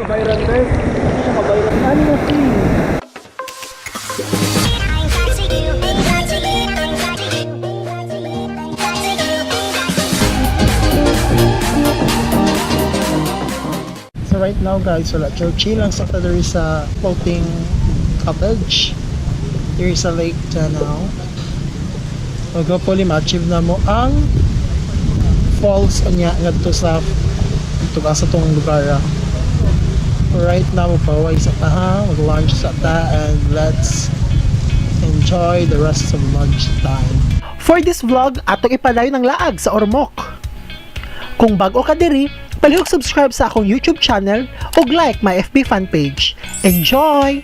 Kabayran guys. Kabayran. Ano na feel? So right now guys, wala chill lang sa there is a floating cottage. There is a lake now. Hopefully ma-achieve na mo ang falls niya ngadto sa tong lugar. Right now paway sa taha, mag-lunch sa ta, and let's enjoy the rest of lunch time. For this vlog, atong ipadayon ng laag sa Ormoc. Kung bago ka diri, palihog subscribe sa akong YouTube channel ug like my FB fan page. Enjoy!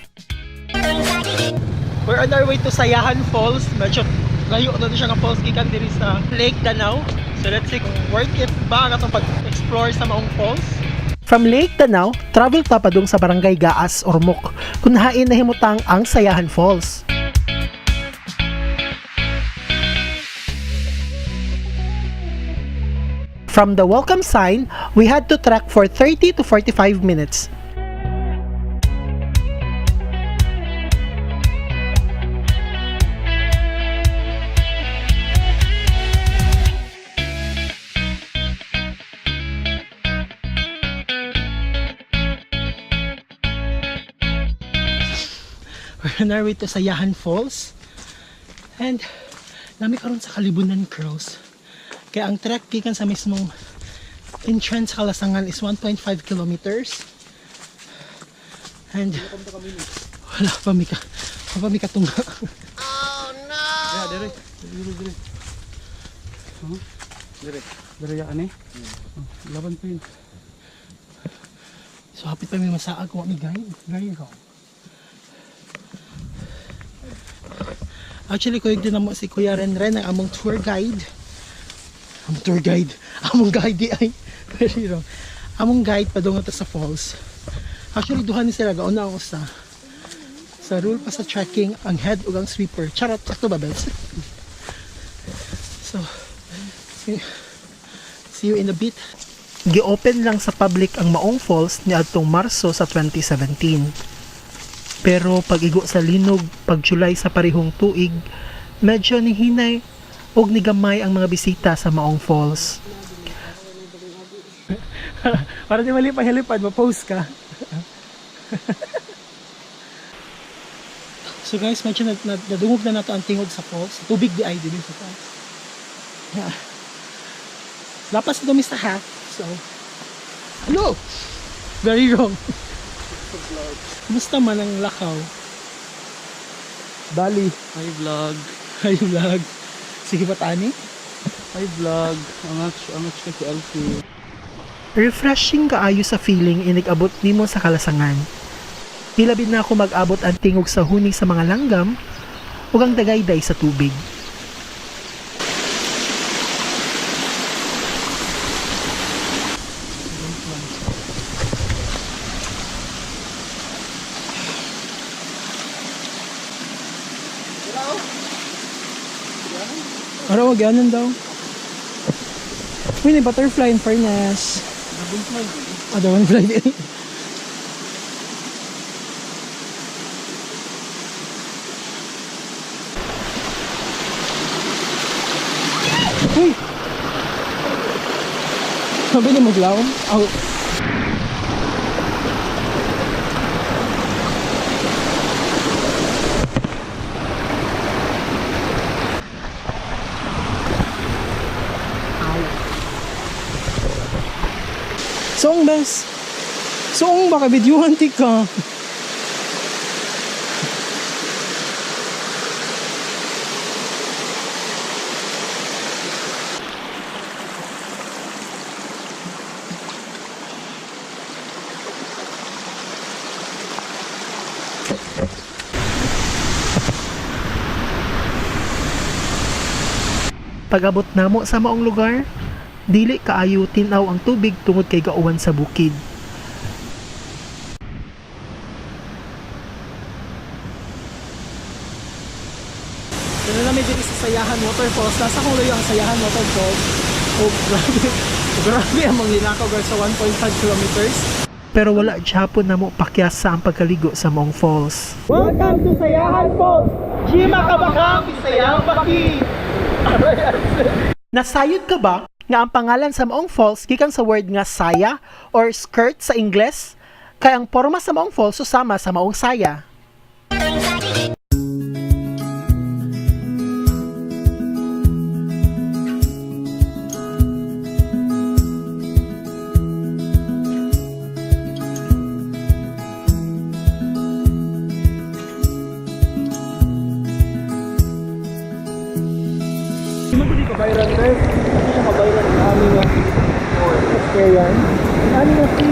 We're on our way to Sayahan Falls. Medyo layo na siya ng falls gikan diri sa Lake Danau. So let's see kung worth it ba ang atong pag-explore sa maong falls. From Lake Danau, travel ta padung sa Barangay Gaas, Ormoc, kung hain na himutang ang Sayahan Falls. From the welcome sign, we had to trek for 30 to 45 minutes. We're on our way to Sayahan Falls. And nami karon sa Kalibunan Cross. Kaya ang trek gikan sa mismong entrance Kalasangan is 1.5 kilometers. And wala pa mi katunga. Oh no! Yeah, dire. Dire ya ani. Laban pa yun. So hapit pa mi masaag kung mi guide ko. Actually, kuyog din naman si Kuya Renren ang among tour guide. Among guide di ay. Very wrong. Among guide padungo ta sa falls. Actually, duha ni sila gauna ako sa rule pa sa trekking ang head ug ang sweeper. Charot, sakto ba, Bels? So, see you in a bit. Gi-open lang sa public ang maong falls niadtong Marso sa 2017. Pero pag-igo sa linog, pag-July sa parihong tuig, medyo nihinay og nigamay ang mga bisita sa maong falls. Para di malipad, ma-post ka. So guys, medyo nadungog na nato ang tingog sa falls. Tubig di ay din sa falls. Yeah. Lapas na dumi sa half. So, hello! Very wrong. Kumusta man ang lakaw? Dali. Hi vlog. Hi vlog. Sige pa tani? Hi vlog. Angat ka si Elfie. Refreshing kaayo sa feeling inigabot nimo sa Kalasangan. Hilabid na ako mag-abot ang tingog sa huni sa mga langgam ug ang dagayday sa tubig. Araw, gano'n daw. Uy, butterfly in fairness. Dragonfly din. Uy! Sabi niya maglaw? Out. Soong bes. Soong baka videohan ti ka. Pag-abot namo sa maong lugar, dili kaayo tinaw ang tubig tungod kay gauwan sa bukid. Dito na may diri sa Sayahan Waterfalls. Nasa kong layo ang Sayahan Waterfalls. Oh, grabe ang mga linakaw guys sa 1.5 kilometers. pero wala gyapon namo pakyasa ang pagkaligo sa Maong Falls. Welcome to Sayahan Falls! Jimmah ka ba ka? Bisayang baki! Nasayod ka ba nga ang pangalan sa Maong Falls gikan sa word nga saya or skirt sa Ingles? Kaya ang porma sa Maong Falls susama sa Maong Saya. Viral guys, kasi siya ka-viral sa amin nga experience. Ano na si?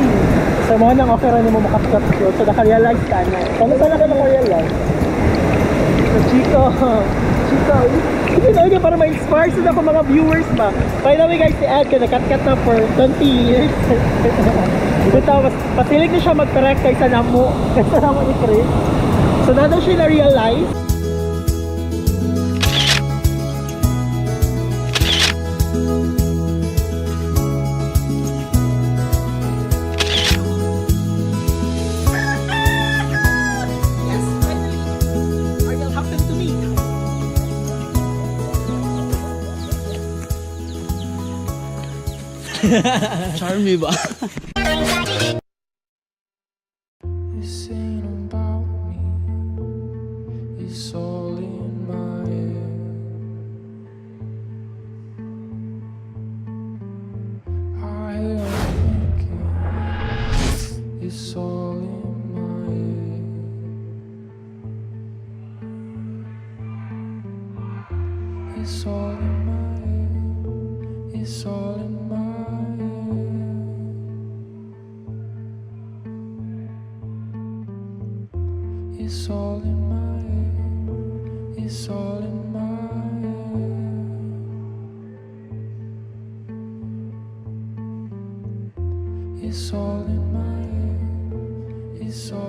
Sa mga nang offer ni mo makapkat ko, so naka-realize ka na. Kung saan ka naka-realize? So Chico, hindi na para ma-inspire sila ko mga viewers ba. By the way guys, si Ed ka nakat-kat na for 20 years. Ito, pasilig na siya mag-correct kaysa namo ni Chris. So na daw siya na-realize. Charmy ba? This ain't about me, it's all in my head. I am thinking, it's all in my head. It's all in my head, it's all in my head. It's all in my head, it's all in my head. It's all in my head, it's all